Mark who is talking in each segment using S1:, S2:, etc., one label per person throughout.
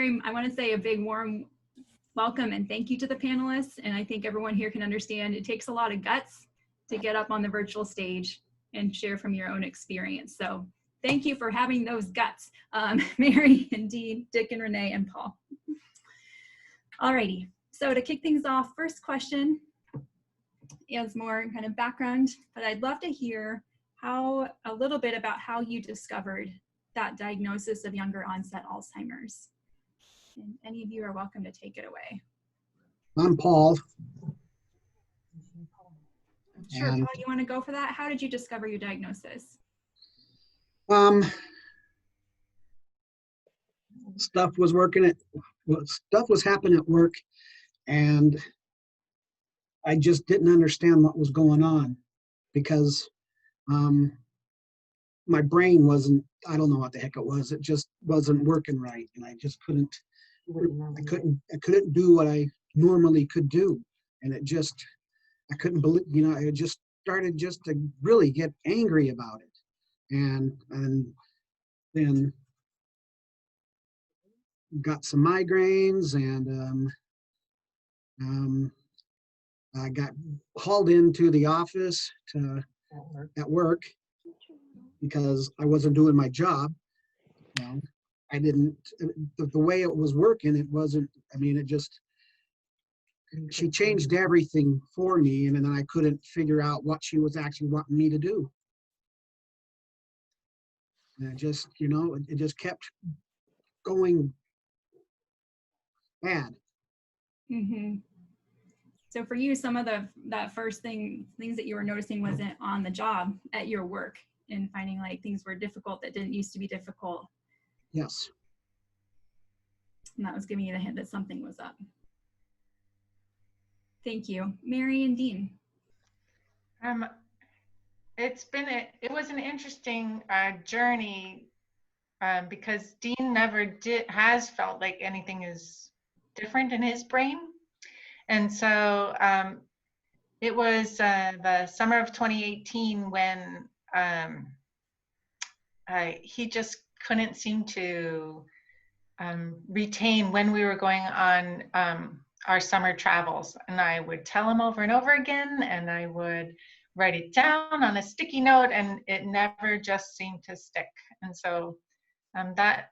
S1: I want to say a big warm welcome and thank you to the panelists. And I think everyone here can understand it takes a lot of guts to get up on the virtual stage and share from your own experience. So thank you for having those guts, Mary and Dean, Dick and Renee and Paul. Alrighty, so to kick things off, first question is more kind of background, but I'd love to hear a little bit about how you discovered that diagnosis of younger onset Alzheimer's. And any of you are welcome to take it away.
S2: I'm Paul.
S1: Sure, Paul, you want to go for that? How did you discover your diagnosis?
S2: Stuff was happening at work, and I just didn't understand what was going on because my brain wasn't, I don't know what the heck it was. It just wasn't working right, and I just couldn't do what I normally could do, and I couldn't believe, I just started just to really get angry about it, and then got some migraines, and I got hauled into the office at work because I wasn't doing my job. I didn't, the way it was working, it wasn't, she changed everything for me, and then I couldn't figure out what she was actually wanting me to do. And it just, it just kept going bad.
S1: Mm-hmm. So for you, some of that first things that you were noticing wasn't on the job at your work, and finding like things were difficult that didn't used to be difficult.
S2: Yes.
S1: And that was giving you the hint that something was up. Thank you. Mary and Dean.
S3: It was an interesting journey because Dean never has felt like anything is different in his brain. And so it was the summer of 2018 when he just couldn't seem to retain when we were going on our summer travels. And I would tell him over and over again, and I would write it down on a sticky note, and it never just seemed to stick. And so that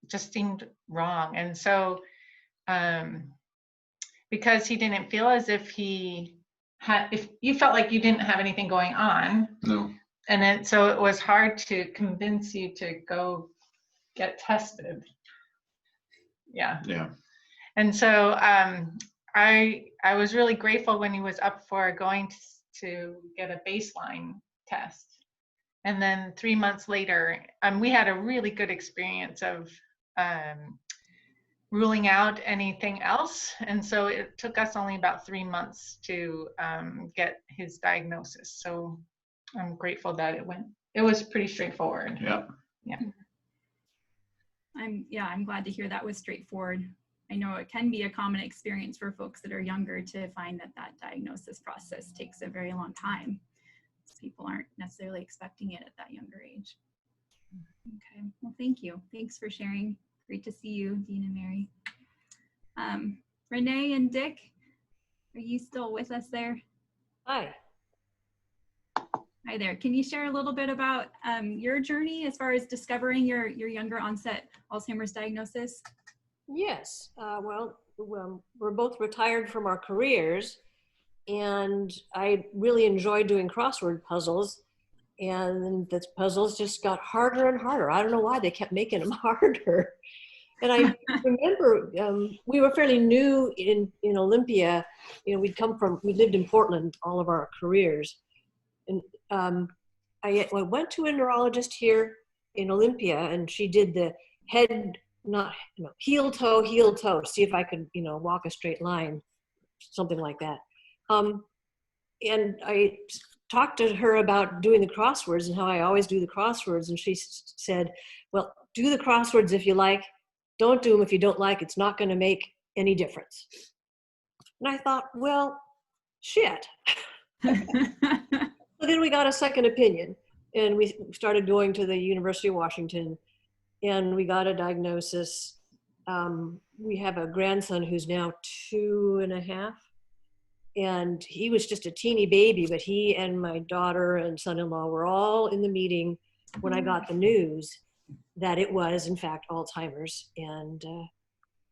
S3: just seemed wrong. And so because he didn't feel as if if you felt like you didn't have anything going on.
S4: No.
S3: And so it was hard to convince you to go get tested. Yeah.
S4: Yeah.
S3: And so I was really grateful when he was up for going to get a baseline test. And then 3 months later, we had a really good experience of ruling out anything else. And so it took us only about 3 months to get his diagnosis. So I'm grateful that it was pretty straightforward.
S4: Yeah.
S3: Yeah.
S1: I'm glad to hear that was straightforward. I know it can be a common experience for folks that are younger to find that diagnosis process takes a very long time. So people aren't necessarily expecting it at that younger age. Okay, well, thank you. Thanks for sharing. Great to see you, Dean and Mary. Renee and Dick, are you still with us there?
S5: Hi.
S1: Hi there. Can you share a little bit about your journey as far as discovering your younger onset Alzheimer's diagnosis?
S5: Yes. Well, we're both retired from our careers, and I really enjoyed doing crossword puzzles, and the puzzles just got harder and harder. I don't know why they kept making them harder. And I remember we were fairly new in Olympia. We lived in Portland all of our careers. And I went to a neurologist here in Olympia, and she did the head, heel toe, see if I could, walk a straight line, something like that. And I talked to her about doing the crosswords and how I always do the crosswords. And she said, well, do the crosswords if you like. Don't do them if you don't like. It's not going to make any difference. And I thought, well, shit. So then we got a second opinion, and we started going to the University of Washington, and we got a diagnosis. we have a grandson who's now 2.5. And he was just a teeny baby, but he and my daughter and son-in-law were all in the meeting when I got the news that it was, in fact, Alzheimer's. And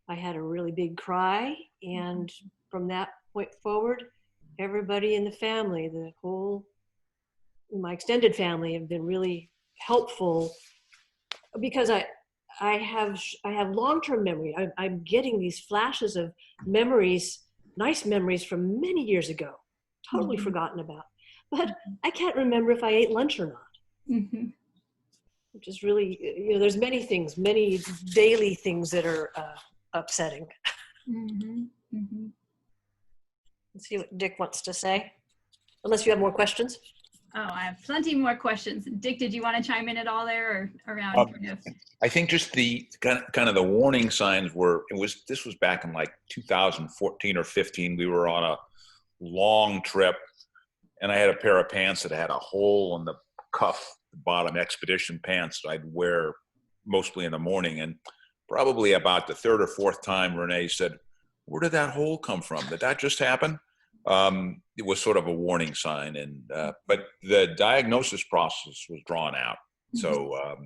S5: I had a really big cry. And from that point forward, everybody in the family, my extended family, have been really helpful, because I have long-term memory. I'm getting these flashes of memories, nice memories from many years ago, totally forgotten about. But I can't remember if I ate lunch or not, which is really, there's many things, many daily things that are upsetting. Let's see what Dick wants to say, unless you have more questions.
S1: Oh, I have plenty more questions. Dick, did you want to chime in at all there, or around kind of?
S4: I think just the kind of the warning signs were, this was back in like 2014 or 15. We were on a long trip, and I had a pair of pants that had a hole in the cuff, the bottom, expedition pants that I'd wear mostly in the morning. And probably about the third or fourth time, Renee said, "Where did that hole come from? Did that just happen?" It was sort of a warning sign, and but the diagnosis process was drawn out. So,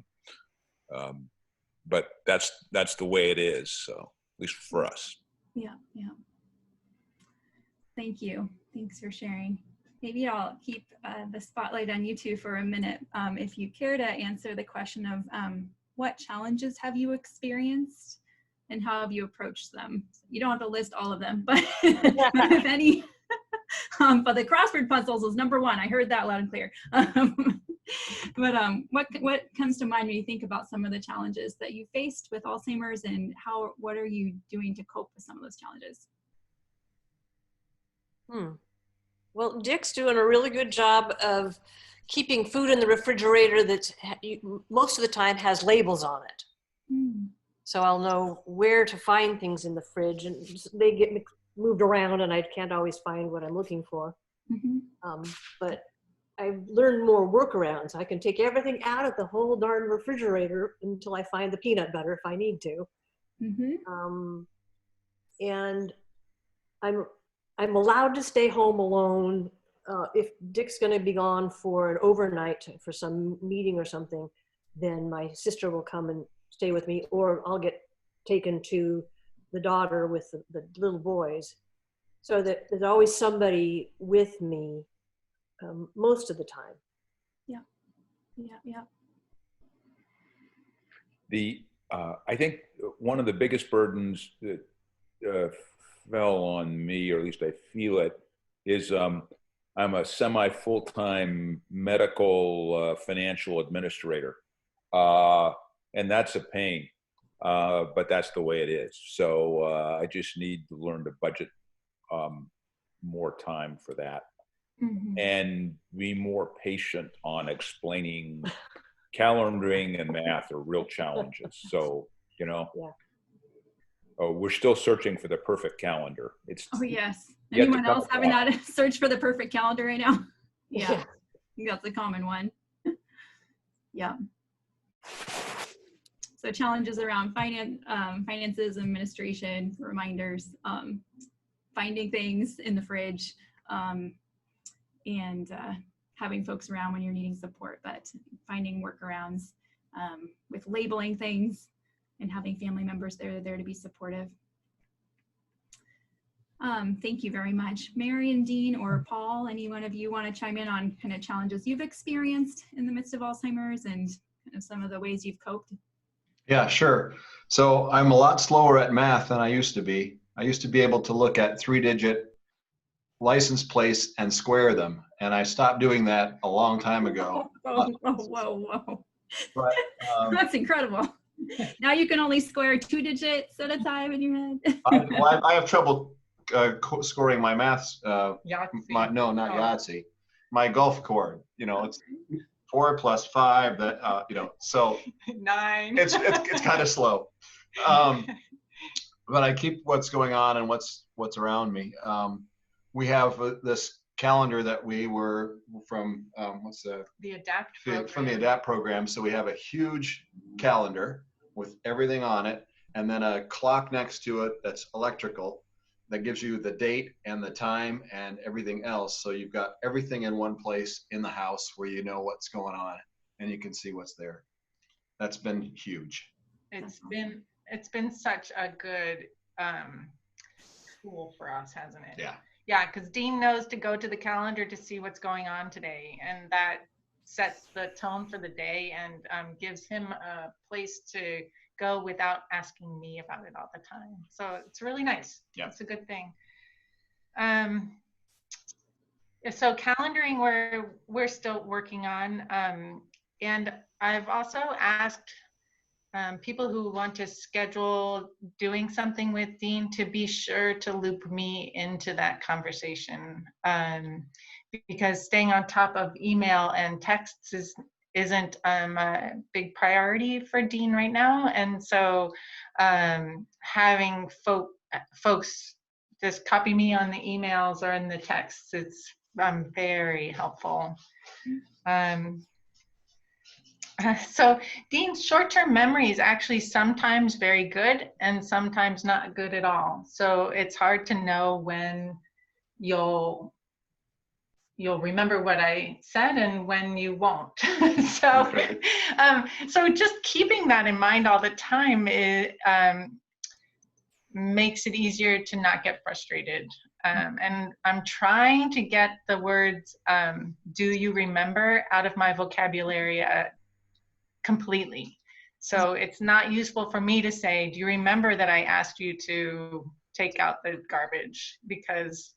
S4: but that's the way it is. So, at least for us.
S1: Yeah. Thank you. Thanks for sharing. Maybe I'll keep the spotlight on you two for a minute. If you care to answer the question of what challenges have you experienced and how have you approached them? You don't have to list all of them, but if any. But the crossword puzzles was number one. I heard that loud and clear. But what comes to mind when you think about some of the challenges that you faced with Alzheimer's, and what are you doing to cope with some of those challenges?
S5: Well, Dick's doing a really good job of keeping food in the refrigerator that most of the time has labels on it. So I'll know where to find things in the fridge, and they get moved around and I can't always find what I'm looking for. But I've learned more workarounds. I can take everything out of the whole darn refrigerator until I find the peanut butter if I need to. And I'm allowed to stay home alone. If Dick's gonna be gone for an overnight for some meeting or something, then my sister will come and stay with me, or I'll get taken to the daughter with the little boys, so that there's always somebody with me most of the time. Yeah.
S4: I think one of the biggest burdens that fell on me, or at least I feel it, is I'm a semi-full-time medical financial administrator, and that's a pain. But that's the way it is. So I just need to learn to budget more time for that, and be more patient on explaining. Calendaring and math are real challenges. So, we're still searching for the perfect calendar. Oh
S1: yes. Anyone else having that search for the perfect calendar right now? Yeah. I think that's a common one. Yeah. So challenges around finances, administration, reminders, finding things in the fridge, and having folks around when you're needing support, but finding workarounds with labeling things and having family members there to be supportive. Thank you very much. Mary and Dean or Paul, any one of you want to chime in on kind of challenges you've experienced in the midst of Alzheimer's and kind of some of the ways you've coped?
S6: Yeah, sure. So I'm a lot slower at math than I used to be. I used to be able to look at 3-digit license plates and square them, and I stopped doing that a long time ago.
S1: Whoa.
S6: But,
S1: that's incredible. Now you can only square 2 digits at a time in your head.
S6: I have trouble scoring my maths.
S3: Yahtzee.
S6: Not Yahtzee. My golf cord. It's 4 + 5. That so
S3: 9.
S6: It's kind of slow. But I keep what's going on and what's around me. We have this calendar that we were from
S3: the ADAPT program.
S6: From the ADAPT program. So we have a huge calendar with everything on it, and then a clock next to it that's electrical that gives you the date and the time and everything else. So you've got everything in one place in the house where you know what's going on and you can see what's there. That's been huge.
S3: It's been such a good tool for us, hasn't it?
S6: Yeah.
S3: Yeah, because Dean knows to go to the calendar to see what's going on today, and that sets the tone for the day and gives him a place to go without asking me about it all the time. So it's really nice.
S6: Yeah.
S3: It's a good thing. So calendaring we're still working on, and I've also asked people who want to schedule doing something with Dean to be sure to loop me into that conversation, because staying on top of email and texts isn't a big priority for Dean right now. And so having folks just copy me on the emails or in the texts, it's very helpful. So Dean's short-term memory is actually sometimes very good and sometimes not good at all. So it's hard to know when you'll remember what I said and when you won't. So, so just keeping that in mind all the time makes it easier to not get frustrated. And I'm trying to get the words, do you remember, out of my vocabulary completely. So it's not useful for me to say, do you remember that I asked you to take out the garbage? Because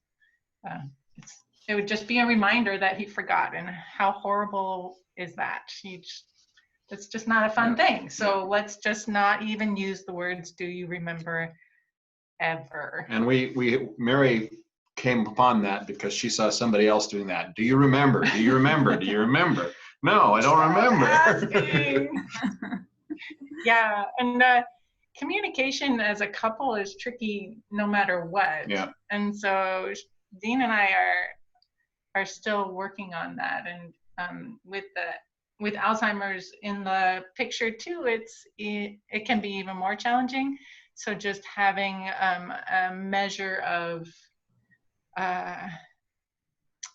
S3: it would just be a reminder that he forgot, and how horrible is that? It's just not a fun thing. So let's just not even use the words, do you remember, ever.
S6: And Mary came upon that because she saw somebody else doing that. Do you remember? Do you remember? Do you remember? No, I don't remember.
S3: Yeah, and communication as a couple is tricky no matter what.
S6: Yeah. And
S3: so Dean and I are still working on that, and with Alzheimer's in the picture too, it can be even more challenging. So just having a measure of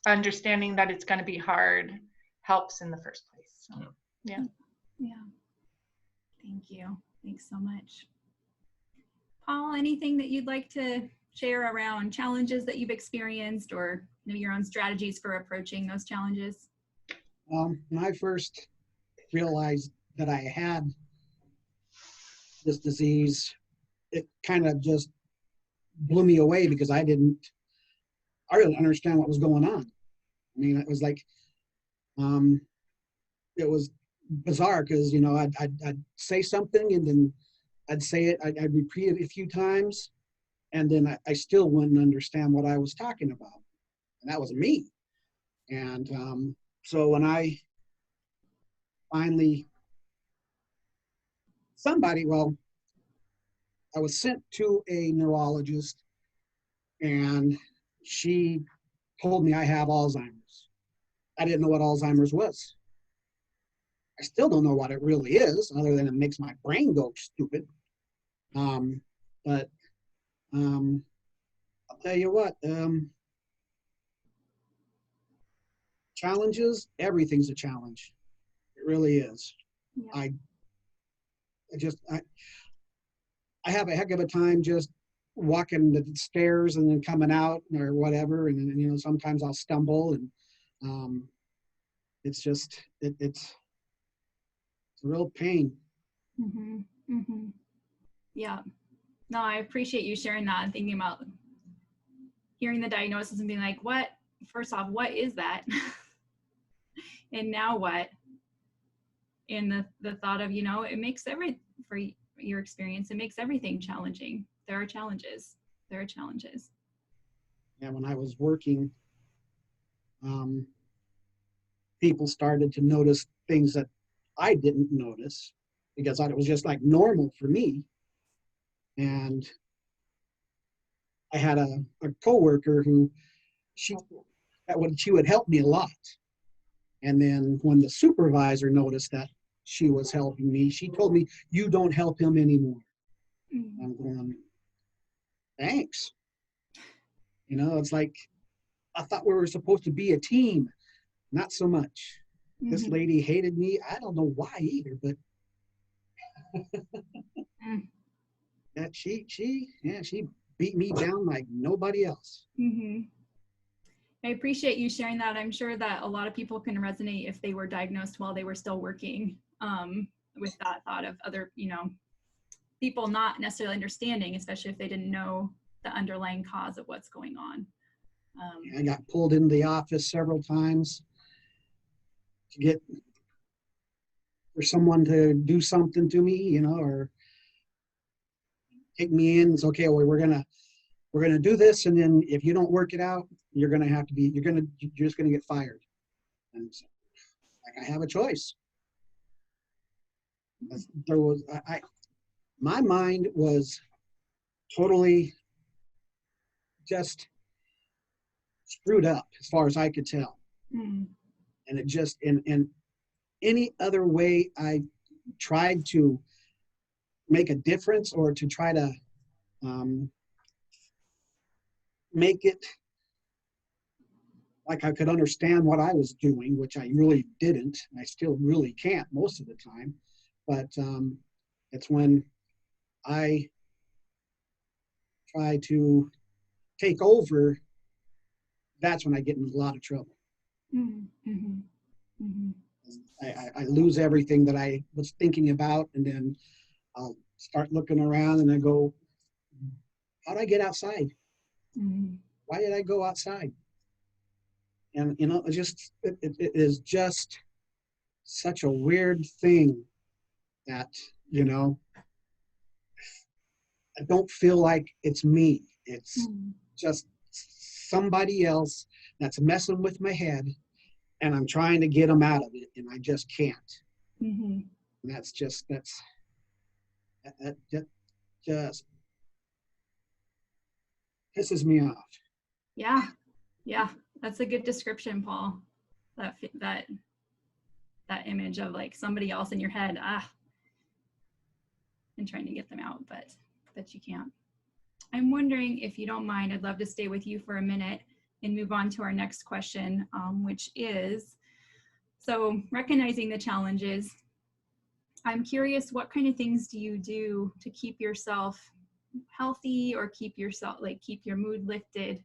S3: understanding that it's going to be hard helps in the first place. So, yeah.
S1: Thank you. Thanks so much. Paul, anything that you'd like to share around challenges that you've experienced, or maybe your own strategies for approaching those challenges?
S2: When I first realized that I had this disease, it kind of just blew me away because I didn't understand what was going on. I mean, it was like, it was bizarre because, you know, I'd say something and then I'd say it, I'd repeat it a few times, and then I still wouldn't understand what I was talking about. And that was me. And so when I finally, I was sent to a neurologist, and she told me I have Alzheimer's. I didn't know what Alzheimer's was. I still don't know what it really is, other than it makes my brain go stupid. But I'll tell you what, challenges, everything's a challenge. It really is. Yeah. I have a heck of a time just walking the stairs and then coming out or whatever, and then, you know, sometimes I'll stumble, and it's just it's a real pain.
S1: Mm-hmm. Mm-hmm. Yeah. No, I appreciate you sharing that and thinking about hearing the diagnosis and being like, what? First off, what is that? And now what? And the thought of, you know, it makes for your experience, it makes everything challenging. There are challenges. There are challenges.
S2: Yeah, when I was working, people started to notice things that I didn't notice because I thought it was just like normal for me. And I had a coworker who she would help me a lot. And then when the supervisor noticed that she was helping me, she told me, "You don't help him anymore." I'm going, thanks. You know, it's like, I thought we were supposed to be a team. Not so much. This lady hated me. I don't know why either, but that she beat me down like nobody else.
S1: I appreciate you sharing that. I'm sure that a lot of people can resonate if they were diagnosed while they were still working, with that thought of other, you know, people not necessarily understanding, especially if they didn't know the underlying cause of what's going on.
S2: I got pulled into the office several times to get for someone to do something to me, you know, or take me in. It's okay. Well, we're gonna do this, and then if you don't work it out, you're just gonna get fired. And so, like, I have a choice. My mind was totally just screwed up as far as I could tell. And it just, in any other way I tried to make a difference or to try to make it like I could understand what I was doing, which I really didn't, and I still really can't most of the time. But it's when I try to take over, that's when I get in a lot of trouble. I lose everything that I was thinking about, and then I'll start looking around and I go, how did I get outside? Why did I go outside? And, you know, it is just such a weird thing that, you know, I don't feel like it's me. It's just somebody else that's messing with my head, and I'm trying to get them out of it, and I just can't. And that just pisses me off.
S1: Yeah, that's a good description, Paul. That image of like somebody else in your head, and trying to get them out, but you can't. I'm wondering, if you don't mind, I'd love to stay with you for a minute and move on to our next question, which is, so recognizing the challenges, I'm curious, what kind of things do you do to keep yourself healthy or keep your mood lifted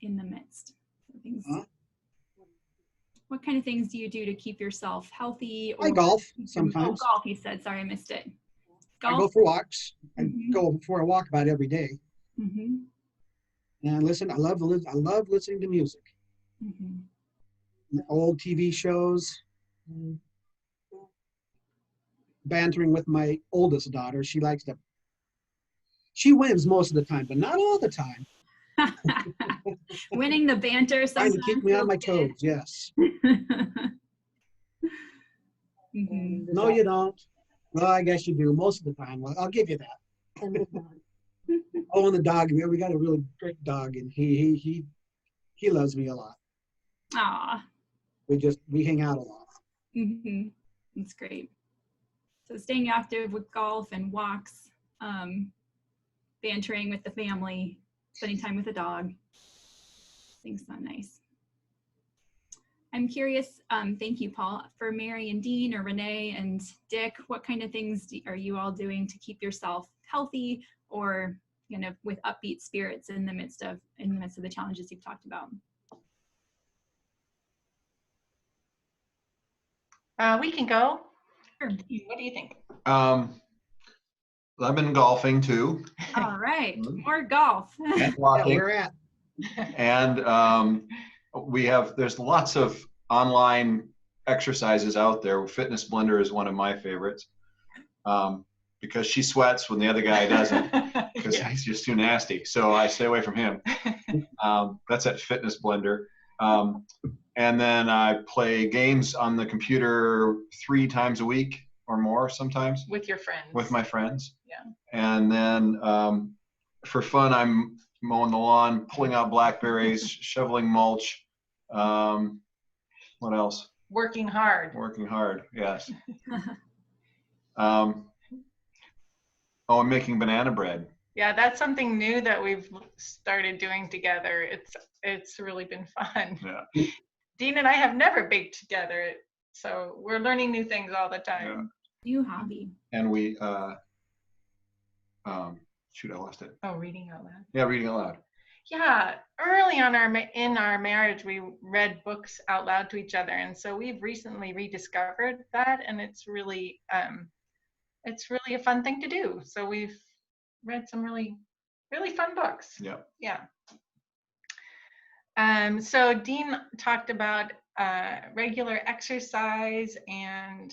S1: in the midst of things? What kind of things do you do to keep yourself healthy? Or
S2: I golf sometimes.
S1: Oh, golf, you said. Sorry, I missed it. Golf?
S2: I go for walks. I go for a walk about every day. And I listen. I love listening to music. Old TV shows. Bantering with my oldest daughter. She wins most of the time, but not all the time.
S1: Winning the banter sometimes.
S2: Trying to keep me on my toes, yes. No, you don't. Well, I guess you do most of the time. Well, I'll give you that. And the dog. Oh, and the dog. We got a really great dog, and he loves me a lot.
S1: Aw.
S2: We hang out a lot.
S1: That's great. So staying active with golf and walks, bantering with the family, spending time with the dog. Things sound nice. I'm curious, thank you, Paul, for Mary and Dean or Renee and Dick, what kind of things are you all doing to keep yourself healthy or, you know, with upbeat spirits in the midst of the challenges you've talked about?
S3: We can go.
S1: Sure.
S3: What do you think?
S6: I've been golfing too.
S1: All right, more golf.
S6: And walking.
S2: Where at?
S6: And there's lots of online exercises out there. Fitness Blender is one of my favorites because she sweats when the other guy doesn't because he's just too nasty. So I stay away from him. That's at Fitness Blender. And then I play games on the computer 3 times a week or more sometimes.
S3: With your friends.
S6: With my friends.
S3: Yeah.
S6: And then for fun, I'm mowing the lawn, pulling out blackberries, shoveling mulch. What else?
S3: Working hard.
S6: Working hard, yes. Oh, I'm making banana bread.
S3: Yeah, that's something new that we've started doing together. It's really been fun.
S6: Yeah.
S3: Dean and I have never baked together, so we're learning new things all the time.
S6: Yeah.
S1: New hobby.
S6: And we, shoot, I lost it.
S3: Oh, reading out loud.
S6: Yeah, reading aloud.
S3: Yeah, early on in our marriage, we read books out loud to each other, and so we've recently rediscovered that, and it's really a fun thing to do. So we've read some really, really fun books.
S6: Yeah.
S3: Yeah. So Dean talked about regular exercise and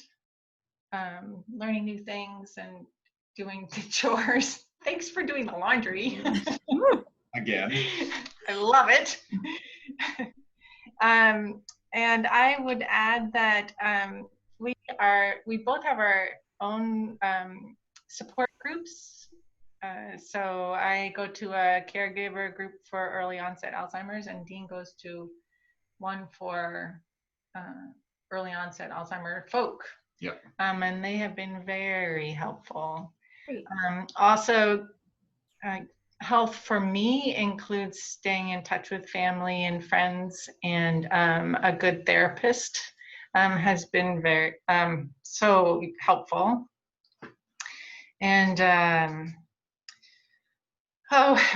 S3: learning new things and doing the chores. Thanks for doing the laundry.
S6: Again.
S3: I love it. And I would add that we both have our own support groups. So I go to a caregiver group for early onset Alzheimer's, and Dean goes to one for early onset Alzheimer folk.
S6: Yep.
S3: And they have been very helpful.
S1: Great.
S3: Also, health for me includes staying in touch with family and friends, and a good therapist has been very so helpful. And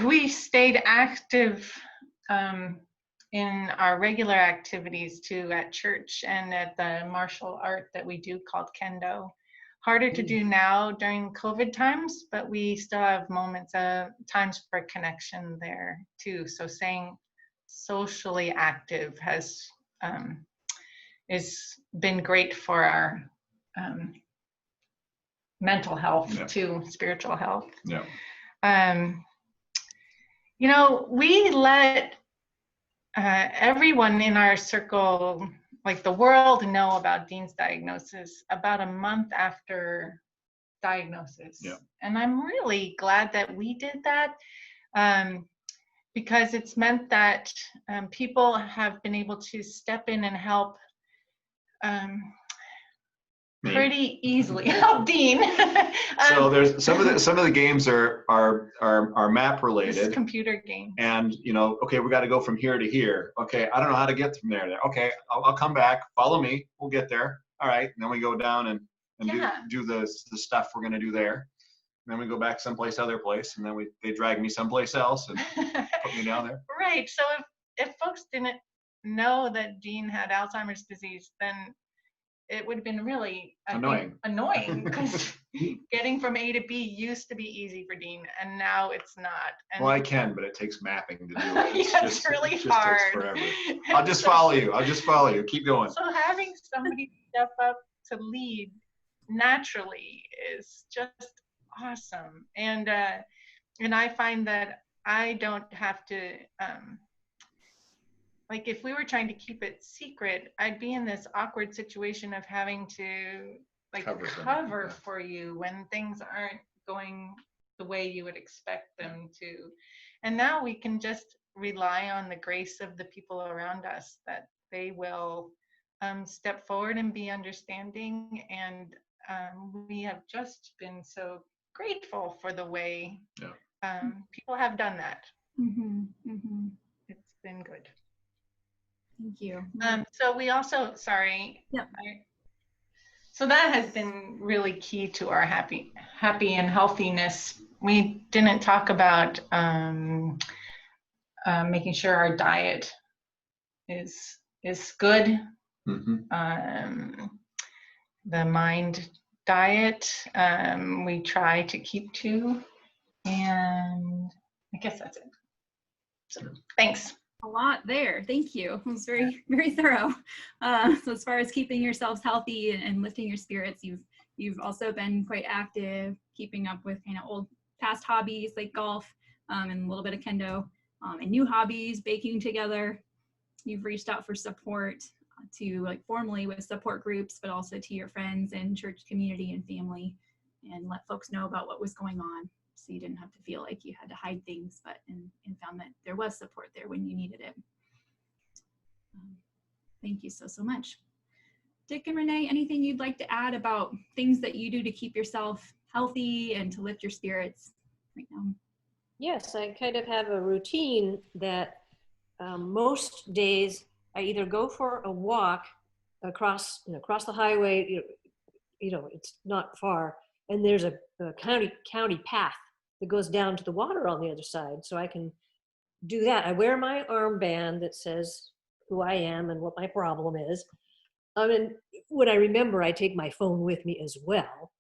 S3: we stayed active in our regular activities too, at church and at the martial art that we do called kendo. Harder to do now during COVID times, but we still have times for connection there too. So staying socially active has been great for our mental health too, spiritual health.
S6: Yeah.
S3: You know, we let everyone in our circle, like the world, know about Dean's diagnosis about a month after diagnosis.
S6: Yeah.
S3: And I'm really glad that we did that, because it's meant that people have been able to step in and help pretty easily. Help Dean.
S6: So there's some of the games are map
S3: This
S6: related.
S3: computer game.
S6: And okay, we got to go from here to here. Okay, I don't know how to get from there to there. Okay, I'll come back. Follow me. We'll get there. All right. And then we go down and do the stuff we're gonna do there. And then we go back someplace other place, and then they drag me someplace else and put me down there.
S3: Right. So if folks didn't know that Dean had Alzheimer's disease, then it would have been really annoying because getting from A to B used to be easy for Dean, and now it's not. And
S6: Well, I can, but it takes mapping to do it.
S3: It's really hard.
S6: Takes forever. I'll just follow you. Keep going.
S3: So having somebody step up to lead naturally is just awesome. And I find that I don't have to like if we were trying to keep it secret, I'd be in this awkward situation of having to like cover for you when things aren't going the way you would expect them to. And now we can just rely on the grace of the people around us, that they will step forward and be understanding. And we have just been so grateful for the way people have done that. It's been good.
S1: Thank you.
S3: So we also, sorry.
S1: Yep.
S3: So that has been really key to our happy and healthiness. We didn't talk about making sure our diet is good. The mind diet we try to keep to, and I guess that's it. So thanks.
S1: A lot there. Thank you. It was very, very thorough. So as far as keeping yourselves healthy and lifting your spirits, you've also been quite active, keeping up with kind of old past hobbies like golf and a little bit of kendo, and new hobbies, baking together. You've reached out for support to like formally with support groups, but also to your friends and church community and family, and let folks know about what was going on. So you didn't have to feel like you had to hide things, but and found that there was support there when you needed it. Thank you so much. Dick and Renee, anything you'd like to add about things that you do to keep yourself healthy and to lift your spirits right now?
S5: Yes, I kind of have a routine that most days I either go for a walk across the highway. It's not far, and there's a county path that goes down to the water on the other side, so I can do that. I wear my armband that says who I am and what my problem is. And when I remember, I take my phone with me as well.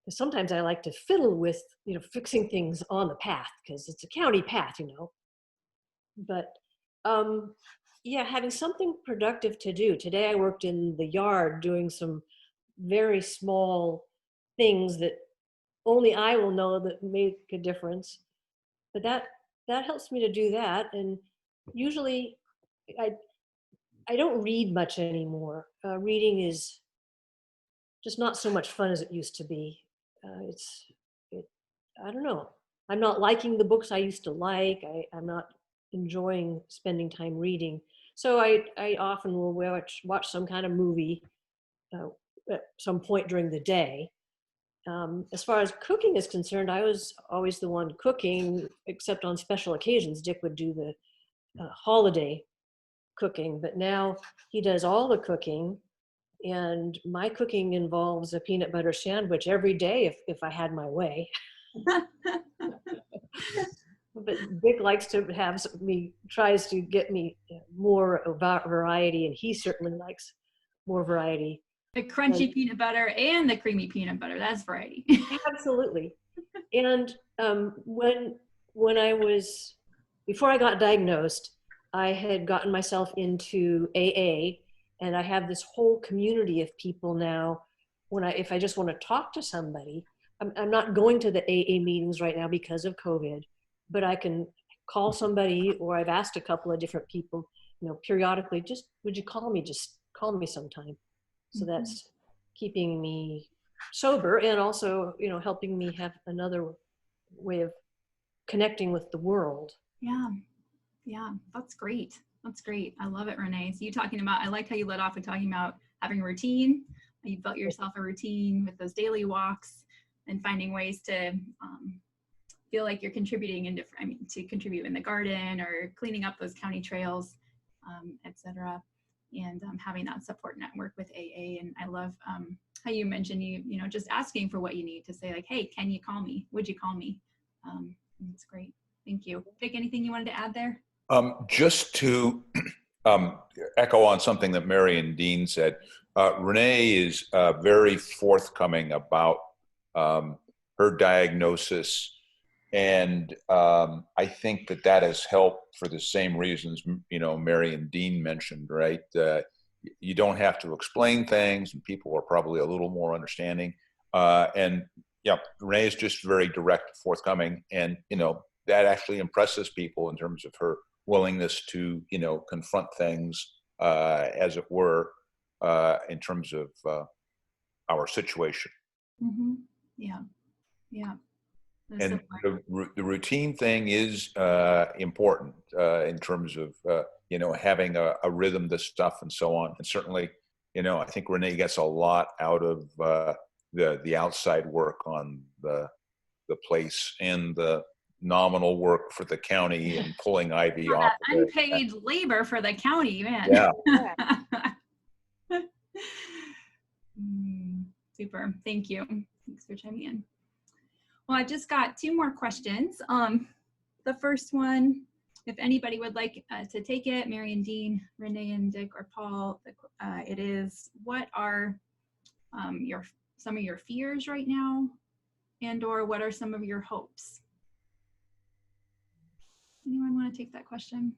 S5: Because sometimes I like to fiddle with, fixing things on the path because it's a county path, But yeah, having something productive to do. Today I worked in the yard doing some very small things that only I will know that make a difference. But that helps me to do that. And usually I don't read much anymore. Reading is just not so much fun as it used to be. I don't know. I'm not liking the books I used to like. I'm not enjoying spending time reading. So I often will watch some kind of movie at some point during the day. As far as cooking is concerned, I was always the one cooking, except on special occasions. Dick would do the holiday cooking, but now he does all the cooking, and my cooking involves a peanut butter sandwich every day if I had my way. But Dick likes to tries to get me more about variety, and he certainly likes more variety.
S1: The crunchy peanut butter and the creamy peanut butter, that's variety.
S5: Absolutely. And when before I got diagnosed, I had gotten myself into AA, and I have this whole community of people now. If I just want to talk to somebody, I'm not going to the AA meetings right now because of COVID, but I can call somebody, or I've asked a couple of different people, periodically, just, would you call me? Just call me sometime. So that's keeping me sober, and also, helping me have another way of connecting with the world.
S1: Yeah, that's great. That's great. I love it, Renee. So I like how you led off with talking about having a routine. You built yourself a routine with those daily walks and finding ways to feel like you're contributing to contribute in the garden or cleaning up those county trails, etc. And having that support network with AA. And I love how you mentioned just asking for what you need, to say like, hey, can you call me? Would you call me? That's great. Thank you. Vic, anything you wanted to add there?
S4: Just to echo on something that Mary and Dean said, Renee is very forthcoming about her diagnosis. And I think that has helped for the same reasons, Mary and Dean mentioned, right? You don't have to explain things, and people are probably a little more understanding. And yeah, Renee is just very direct, forthcoming, and, that actually impresses people in terms of her willingness to, confront things, as it were, in terms of our situation.
S1: Mm-hmm. Yeah.
S4: And the routine thing is important in terms of, having a rhythm to stuff and so on. And certainly, I think Renee gets a lot out of the outside work on the place and the nominal work for the county and pulling Ivy off of
S1: unpaid labor for the county, man.
S4: Yeah.
S1: Super. Thank you. Thanks for chiming in. Well, I just got 2 more questions. The first one, if anybody would like to take it, Mary and Dean, Renee and Dick, or Paul, it is, what are some of your fears right now, and or what are some of your hopes? Anyone want to take that question?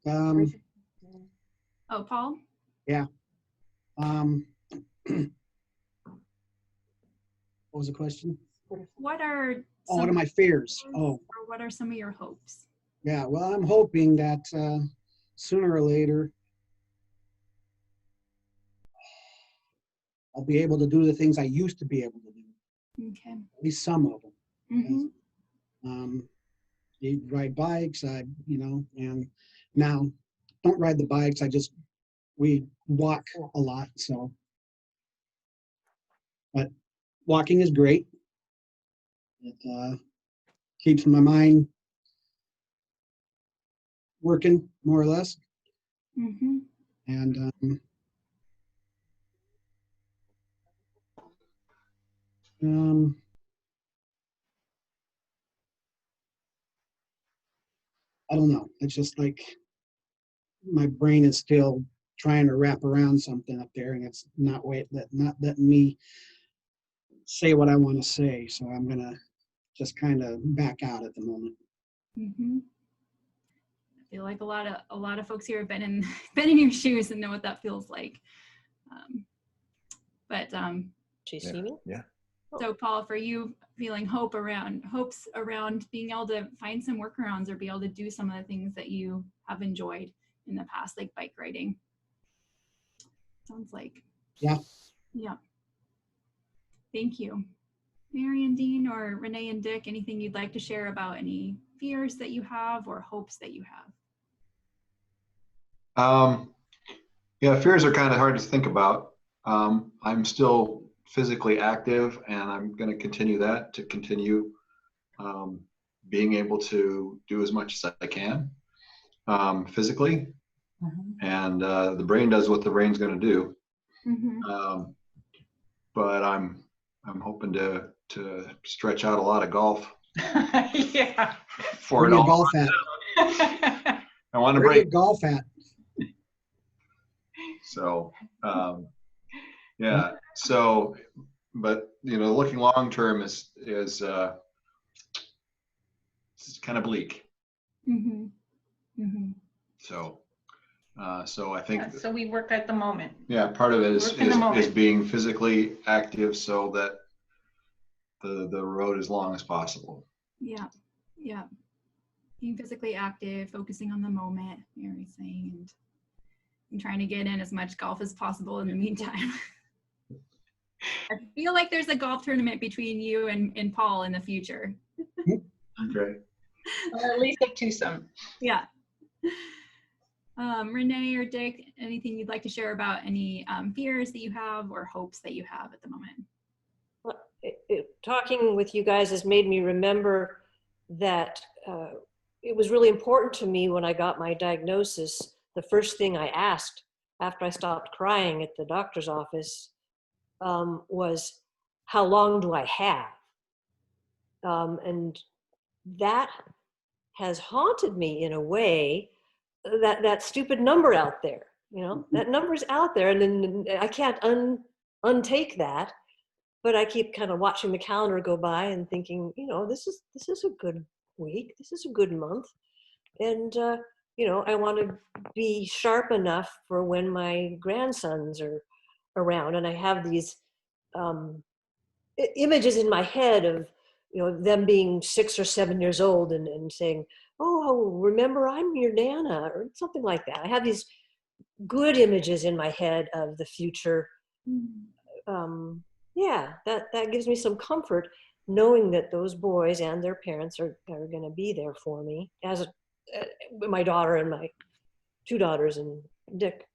S1: Oh, Paul?
S2: Yeah. What was the question?
S1: What are
S2: what are my fears?
S1: Or what are some of your hopes?
S2: Yeah, well, I'm hoping that sooner or later I'll be able to do the things I used to be able to do.
S1: Okay.
S2: At least some of them.
S1: Mm-hmm.
S2: You ride bikes, and now don't ride the bikes. We walk a lot, so. But walking is great. It keeps my mind working more or less.
S1: Mm-hmm.
S2: And I don't know. It's just like my brain is still trying to wrap around something up there, and it's not letting me say what I want to say. So I'm gonna just kind of back out at the moment.
S1: Mm-hmm. I feel like a lot of folks here have been in been in your shoes and know what that feels like.
S5: Do you see me?
S4: Yeah.
S1: So Paul, for you, feeling hopes around being able to find some workarounds or be able to do some of the things that you have enjoyed in the past, like bike riding. Sounds like.
S2: Yeah.
S1: Yeah. Thank you. Mary and Dean, or Renee and Dick, anything you'd like to share about any fears that you have or hopes that you have?
S6: Yeah, fears are kind of hard to think about. I'm still physically active, and I'm going to continue that to continue being able to do as much as I can physically.
S3: Mhm.
S6: And the brain does what the brain's going to do.
S1: Mm-hmm.
S6: But I'm hoping to stretch out a lot of golf
S3: Yeah.
S6: for
S2: Where
S6: it
S2: do you
S6: all.
S2: golf at?
S6: I want to
S2: Where do you
S6: break.
S2: golf at?
S6: So yeah. So, but looking long term is it's kind of bleak.
S1: Mm-hmm. Mm-hmm.
S6: So so I think
S3: Yeah, so we work at the moment.
S6: part of it is
S3: Work in the moment.
S6: being physically active so that the road as long as possible.
S1: Yeah. Yeah. Being physically active, focusing on the moment, Mary's saying, and trying to get in as much golf as possible in the meantime. I feel like there's a golf tournament between you and Paul in the future.
S6: Okay.
S3: Or at least a twosome.
S1: Yeah. Renee or Dick, anything you'd like to share about any fears that you have or hopes that you have at the moment?
S5: Well, talking with you guys has made me remember that it was really important to me when I got my diagnosis. The first thing I asked after I stopped crying at the doctor's office was, how long do I have? And that has haunted me in a way, that stupid number out there, that number's out there, and then I can't untake that. But I keep kind of watching the calendar go by and thinking, this is a good week, this is a good month, and I want to be sharp enough for when my grandsons are around, and I have these images in my head of them being 6 or 7 years old and saying, "Oh, remember, I'm your Nana," or something like that. I have these good images in my head of the future. Yeah, that gives me some comfort, knowing that those boys and their parents are going to be there for me, as my daughter and my 2 daughters and Dick.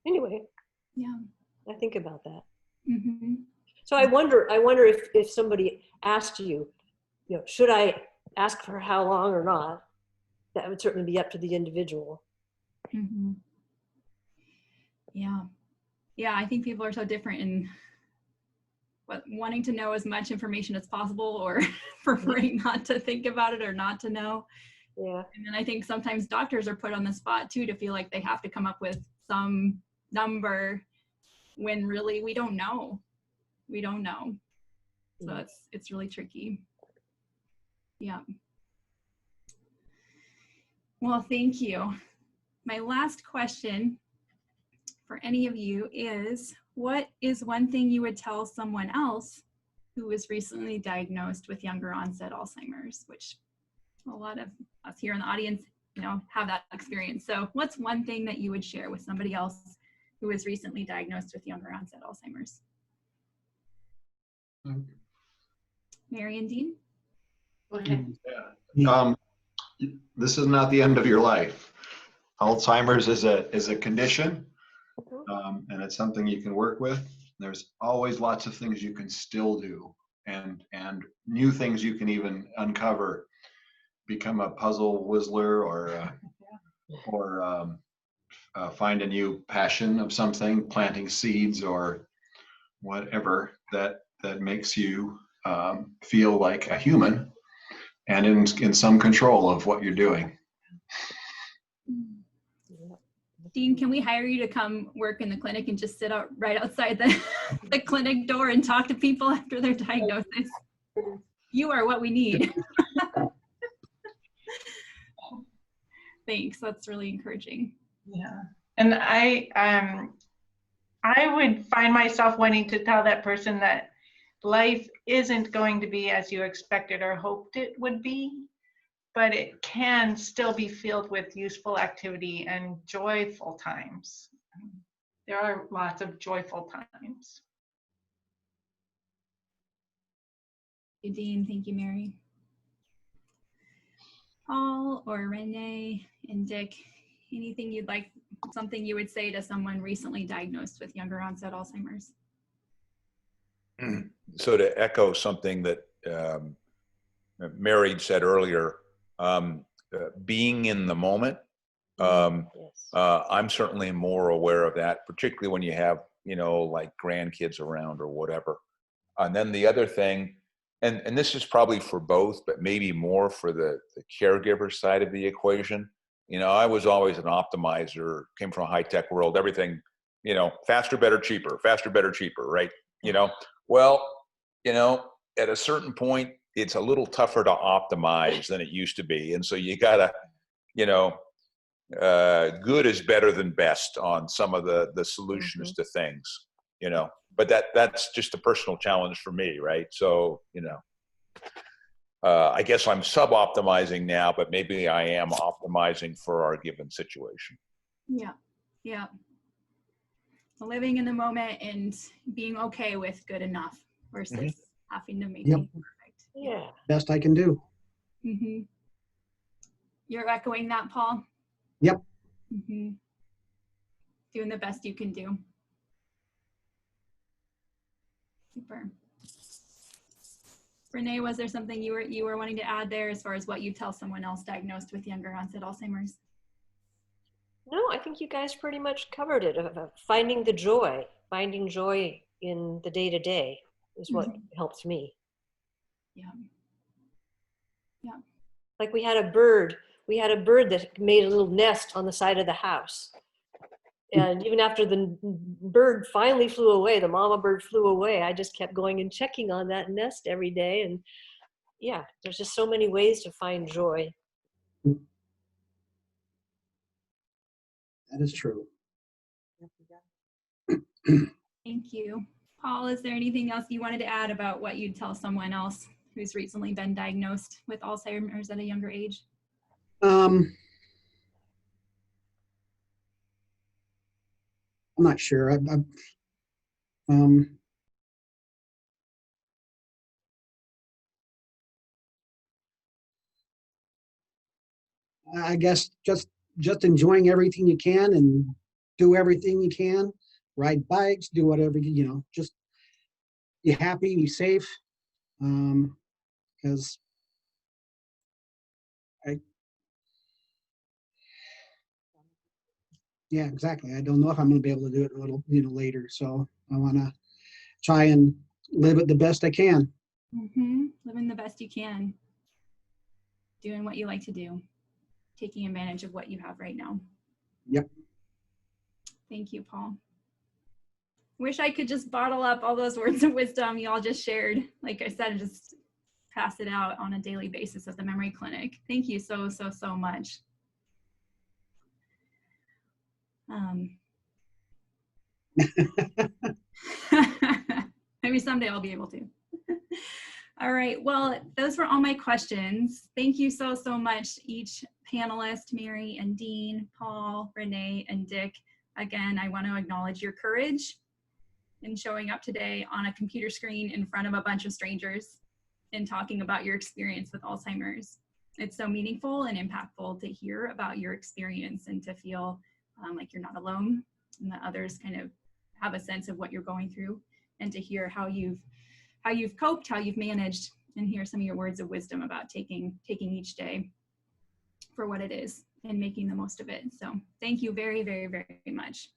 S5: Anyway,
S1: Yeah.
S5: I think about that.
S1: Mm-hmm.
S5: So I wonder if somebody asked you, should I ask for how long or not? That would certainly be up to the individual.
S1: Mm-hmm. Yeah. Yeah, I think people are so different in wanting to know as much information as possible, or preferring not to think about it or not to know.
S5: Yeah.
S1: And then I think sometimes doctors are put on the spot too, to feel like they have to come up with some number when really we don't know. We don't know. So it's really tricky. Yeah. Well, thank you. My last question for any of you is, what is one thing you would tell someone else who was recently diagnosed with younger onset Alzheimer's, which a lot of us here in the audience, have that experience. So what's one thing that you would share with somebody else who was recently diagnosed with younger onset Alzheimer's? Mary and Dean?
S3: Okay.
S6: This is not the end of your life. Alzheimer's is a condition, and it's something you can work with. There's always lots of things you can still do, and new things you can even uncover. Become a puzzle whistler, or find a new passion of something, planting seeds or whatever that makes you feel like a human and in some control of what you're doing.
S1: Dean, can we hire you to come work in the clinic and just sit out right outside the clinic door and talk to people after their diagnosis? You are what we need. Thanks, that's really encouraging.
S3: Yeah, and I would find myself wanting to tell that person that life isn't going to be as you expected or hoped it would be, but it can still be filled with useful activity and joyful times. There are lots of joyful times.
S1: Thank you, Dean. Thank you, Mary. Paul or Renee and Dick, anything you'd like, something you would say to someone recently diagnosed with younger onset Alzheimer's?
S4: So to echo something that Mary said earlier, being in the moment, I'm certainly more aware of that, particularly when you have, like grandkids around or whatever. And then the other thing, and this is probably for both, but maybe more for the caregiver side of the equation. I was always an optimizer, came from a high-tech world, everything, faster, better, cheaper, right? Well, at a certain point, it's a little tougher to optimize than it used to be. And so you gotta, good is better than best on some of the solutions to things, but that's just a personal challenge for me, right? So, I guess I'm sub-optimizing now, but maybe I am optimizing for our given situation.
S1: Yeah. Living in the moment and being okay with good enough versus having to make it perfect.
S5: Yeah.
S2: Best I can do.
S1: You're echoing that, Paul?
S2: Yep.
S1: Doing the best you can do. Super. Renee, was there something you were wanting to add there as far as what you tell someone else diagnosed with younger onset Alzheimer's?
S5: No, I think you guys pretty much covered it. Finding joy in the day-to-day is what helps me.
S1: Yeah.
S5: Like we had a bird that made a little nest on the side of the house. And even after the bird finally flew away, the mama bird flew away, I just kept going and checking on that nest every day. And yeah, there's just so many ways to find joy.
S2: That is true.
S1: Thank you. Paul, is there anything else you wanted to add about what you'd tell someone else who's recently been diagnosed with Alzheimer's at a younger age?
S2: I'm not sure. I guess just enjoying everything you can and do everything you can. Ride bikes, do whatever, just be happy, be safe. Because yeah, exactly. I don't know if I'm going to be able to do it a little, later. So I want to try and live it the best I can.
S1: Living the best you can. Doing what you like to do. Taking advantage of what you have right now.
S2: Yep.
S1: Thank you, Paul. Wish I could just bottle up all those words of wisdom you all just shared. Like I said, just pass it out on a daily basis at the Memory Clinic. Thank you so much. Maybe someday I'll be able to. All right, well, those were all my questions. Thank you so much, each panelist, Mary and Dean, Paul, Renee, and Dick. Again, I want to acknowledge your courage in showing up today on a computer screen in front of a bunch of strangers and talking about your experience with Alzheimer's. It's so meaningful and impactful to hear about your experience and to feel like you're not alone and that others kind of have a sense of what you're going through. and to hear how you've coped, how you've managed, and hear some of your words of wisdom about taking each day for what it is and making the most of it. So thank you very, very, very much.